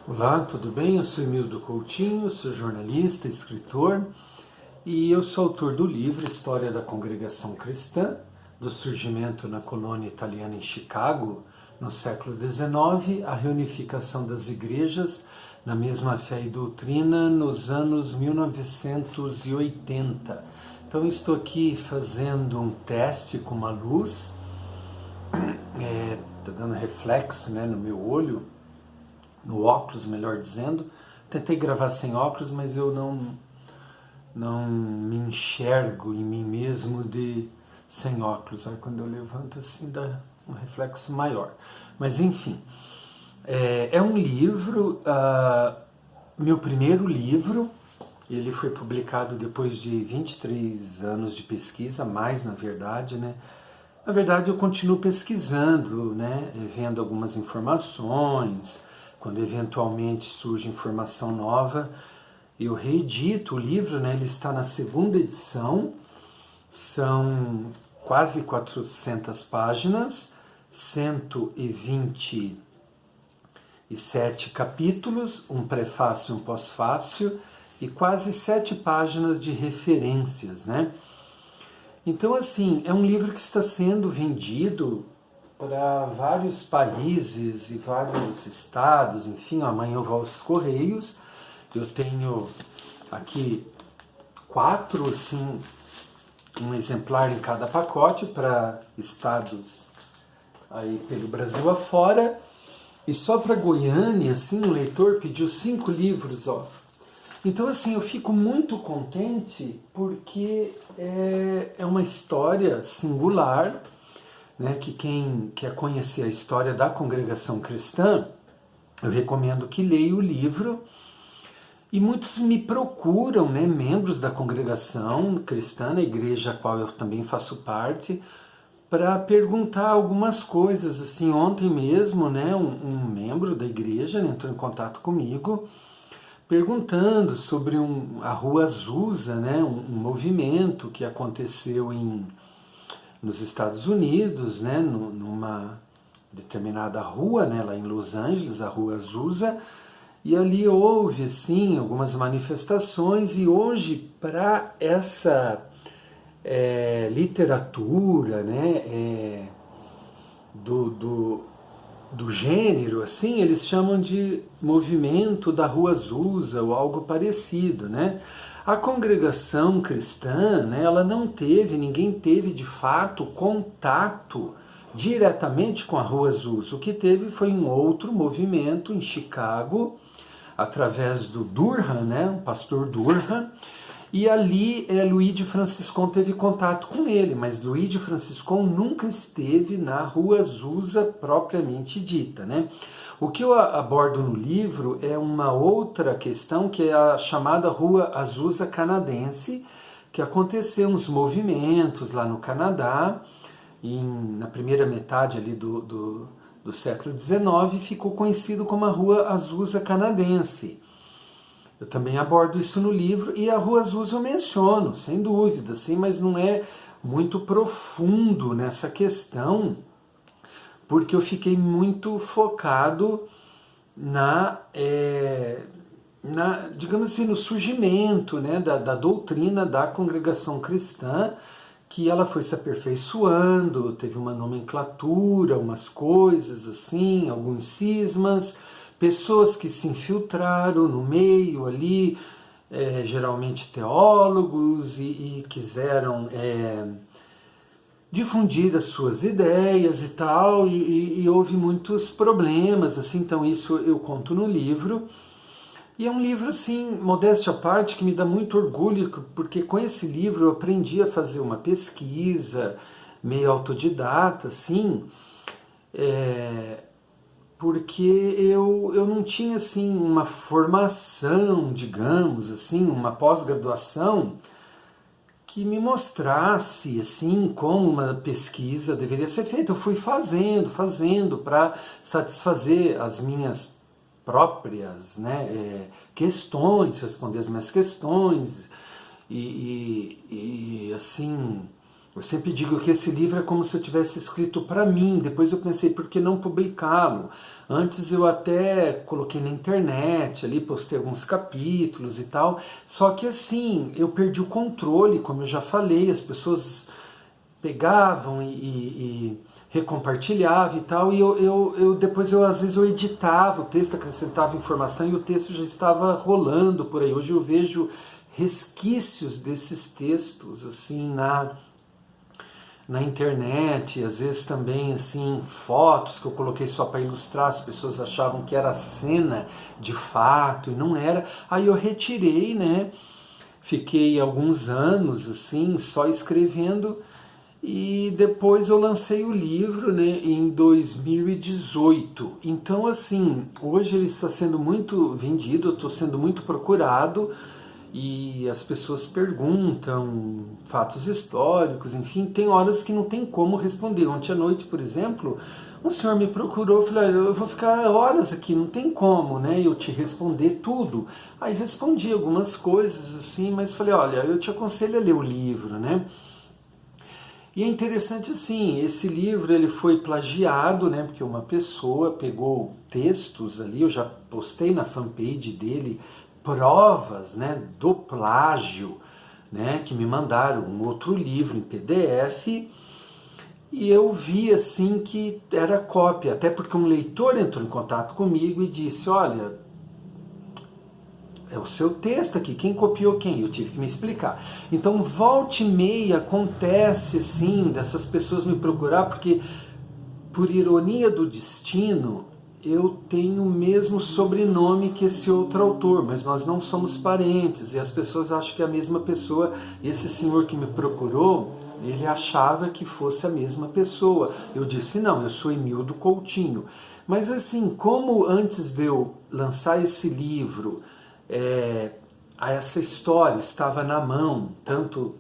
Olá, tudo bem? Eu sou Emildo Coutinho, sou jornalista, escritor e eu sou autor do livro História da Congregação Cristã, do surgimento na colônia italiana em Chicago, no século XIX, a reunificação das igrejas na mesma fé e doutrina nos anos 1980. Então estou aqui fazendo um teste com uma luz, está dando reflexo, no meu olho, no óculos, melhor dizendo. Tentei gravar sem óculos, mas eu não me enxergo em mim mesmo sem óculos. Aí quando eu levanto assim dá um reflexo maior. Mas enfim, é um livro, meu primeiro livro. Ele foi publicado depois de 23 anos de pesquisa, mais na verdade, né? Na verdade eu continuo pesquisando, vendo algumas informações. Quando eventualmente surge informação nova, eu reedito o livro, ele está na segunda edição, são quase 400 páginas, 127 capítulos, um prefácio e um pós-fácio, e quase 7 páginas de referências, Então, assim, é um livro que está sendo vendido para vários países e vários estados, enfim, amanhã eu vou aos Correios. Eu tenho aqui 4, assim, um exemplar em cada pacote para estados aí pelo Brasil afora. E só para Goiânia, assim, um leitor pediu 5 livros, ó. Então, assim, eu fico muito contente porque é uma história singular, que quem quer conhecer a história da congregação cristã, eu recomendo que leia o livro. E muitos me procuram, membros da congregação cristã, na igreja a qual eu também faço parte, para perguntar algumas coisas. Assim, ontem mesmo, um membro da igreja entrou em contato comigo, perguntando sobre a Rua Azusa, um movimento que aconteceu nos Estados Unidos, numa determinada rua, lá em Los Angeles, a Rua Azusa, e ali houve, assim, algumas manifestações, e hoje, para essa literatura, do gênero, assim, eles chamam de movimento da Rua Azusa, ou algo parecido, A congregação cristã, ela não teve, ninguém teve de fato contato diretamente com a Rua Azusa. O que teve foi um outro movimento em Chicago, através do Durham, o pastor Durham, e ali Luigi Franciscon teve contato com ele, mas Luigi Franciscon nunca esteve na Rua Azusa propriamente dita, O que eu abordo no livro é uma outra questão, que é a chamada Rua Azusa Canadense, que aconteceu uns movimentos lá no Canadá, na primeira metade ali do século XIX, ficou conhecido como a Rua Azusa Canadense. Eu também abordo isso no livro, e a Rua Azusa eu menciono, sem dúvida, sim, mas não é muito profundo nessa questão, porque eu fiquei muito focado digamos assim, no surgimento da doutrina da congregação cristã, que ela foi se aperfeiçoando, teve uma nomenclatura, umas coisas assim, alguns cismas, pessoas que se infiltraram no meio ali, geralmente teólogos, e quiseram difundir as suas ideias e tal, e houve muitos problemas, assim, então isso eu conto no livro. E é um livro, assim, modéstia à parte, que me dá muito orgulho, porque com esse livro eu aprendi a fazer uma pesquisa meio autodidata, assim, porque eu não tinha, assim, uma formação, digamos, assim, uma pós-graduação que me mostrasse, assim, como uma pesquisa deveria ser feita. Eu fui fazendo para satisfazer as minhas próprias questões, responder as minhas questões, e assim, Eu sempre digo que esse livro é como se eu tivesse escrito para mim. Depois eu pensei, por que não publicá-lo? Antes eu até coloquei na internet, ali postei alguns capítulos e tal. Só que assim, eu perdi o controle, como eu já falei, as pessoas pegavam e recompartilhavam e tal. E depois às vezes eu editava o texto, acrescentava informação e o texto já estava rolando por aí. Hoje eu vejo resquícios desses textos assim na internet, às vezes também assim fotos que eu coloquei só para ilustrar, as pessoas achavam que era cena de fato e não era. Aí eu retirei, né? Fiquei alguns anos assim só escrevendo e depois eu lancei o livro, né, em 2018. Então assim, hoje ele está sendo muito vendido, eu estou sendo muito procurado. E as pessoas perguntam fatos históricos, enfim, tem horas que não tem como responder. Ontem à noite, por exemplo, um senhor me procurou, eu falei, eu vou ficar horas aqui, não tem como, né, eu te responder tudo. Aí respondi algumas coisas assim, mas falei, olha, eu te aconselho a ler o livro, né. E é interessante assim, esse livro ele foi plagiado, né, porque uma pessoa pegou textos ali, eu já postei na fanpage dele, provas, né, do plágio, né, que me mandaram um outro livro em PDF e eu vi assim que era cópia, até porque um leitor entrou em contato comigo e disse, olha, é o seu texto aqui, quem copiou quem? Eu tive que me explicar. Então, volta e meia acontece assim, dessas pessoas me procurar, porque por ironia do destino, eu tenho o mesmo sobrenome que esse outro autor, mas nós não somos parentes, e as pessoas acham que é a mesma pessoa. E esse senhor que me procurou, ele achava que fosse a mesma pessoa. Eu disse, não, eu sou Emildo Coutinho. Mas assim, como antes de eu lançar esse livro, essa história estava na mão, tanto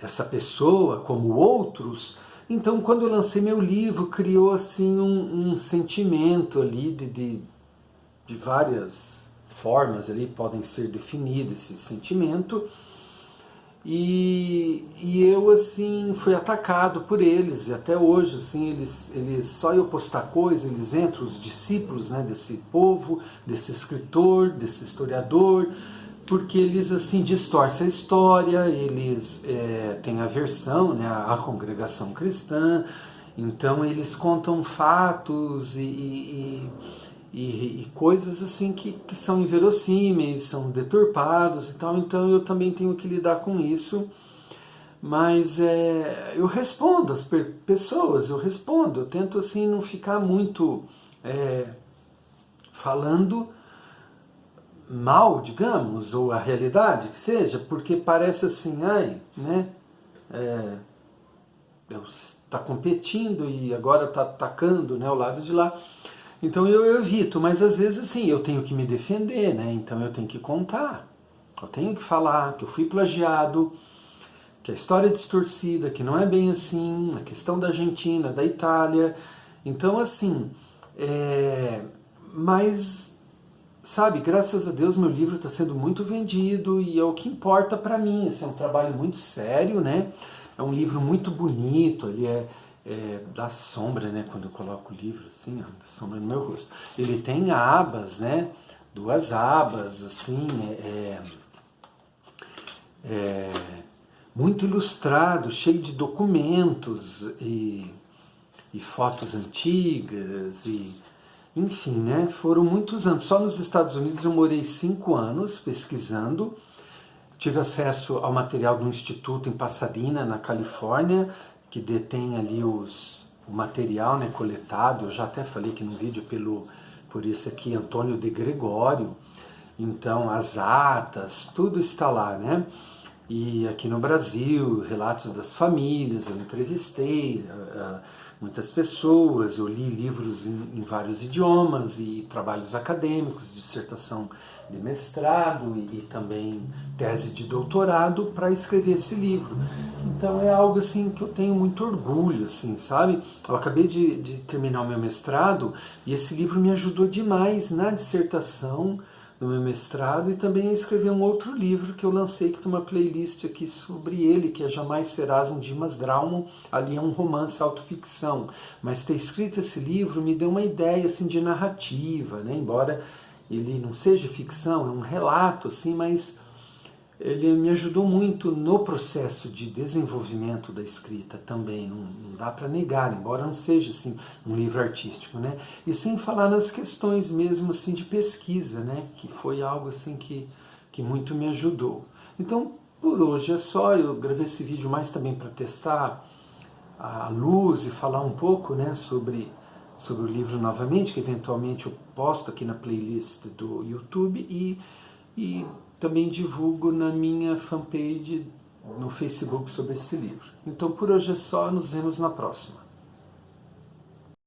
essa pessoa como outros, então quando eu lancei meu livro, criou assim um sentimento ali de várias formas ali, podem ser definidos esse sentimento, e eu assim fui atacado por eles, e até hoje assim, eles só eu postar coisa, eles entram, os discípulos, né, desse povo, desse escritor, desse historiador, porque eles assim distorcem a história, eles têm aversão, né, à congregação cristã, então eles contam fatos e coisas assim que são inverossímeis, são deturpadas e tal, então eu também tenho que lidar com isso, mas eu respondo às pessoas, eu tento assim não ficar muito falando mal, digamos, ou a realidade que seja, porque parece assim, né, está competindo e agora está atacando, né, o lado de lá. Então eu evito, mas às vezes assim, eu tenho que me defender, né, então eu tenho que contar, eu tenho que falar que eu fui plagiado, que a história é distorcida, que não é bem assim, a questão da Argentina, da Itália, então assim, mas sabe, graças a Deus meu livro está sendo muito vendido e é o que importa para mim. Esse é um trabalho muito sério, né? É um livro muito bonito, ele dá sombra, né? Quando eu coloco o livro assim, ó, dá sombra no meu rosto. Ele tem abas, né? 2 abas, assim, muito ilustrado, cheio de documentos e fotos antigas enfim, né, foram muitos anos. Só nos Estados Unidos eu morei 5 anos pesquisando. Tive acesso ao material do Instituto em Pasadena, na Califórnia, que detém ali o material, né, coletado. Eu já até falei aqui no vídeo por esse aqui, Antônio de Gregório. Então, as atas, tudo está lá, né? E aqui no Brasil, relatos das famílias, eu entrevistei muitas pessoas, eu li livros em vários idiomas e trabalhos acadêmicos, dissertação de mestrado e também tese de doutorado para escrever esse livro. Então é algo assim que eu tenho muito orgulho, assim, sabe? Eu acabei de terminar o meu mestrado e esse livro me ajudou demais na dissertação no meu mestrado, e também a escrever um outro livro que eu lancei, que tem uma playlist aqui sobre ele, que é Jamais Serás um Dimas Drauman. Ali é um romance autoficção, mas ter escrito esse livro me deu uma ideia assim, de narrativa, né? Embora ele não seja ficção, é um relato, assim, mas ele me ajudou muito no processo de desenvolvimento da escrita também, não dá para negar, embora não seja assim um livro artístico, né? E sem falar nas questões mesmo assim de pesquisa, né? Que foi algo assim que muito me ajudou. Então, por hoje é só, eu gravei esse vídeo mais também para testar a luz e falar um pouco, né, sobre o livro novamente, que eventualmente eu posto aqui na playlist do YouTube e também divulgo na minha fanpage no Facebook sobre esse livro. Então por hoje é só, nos vemos na próxima.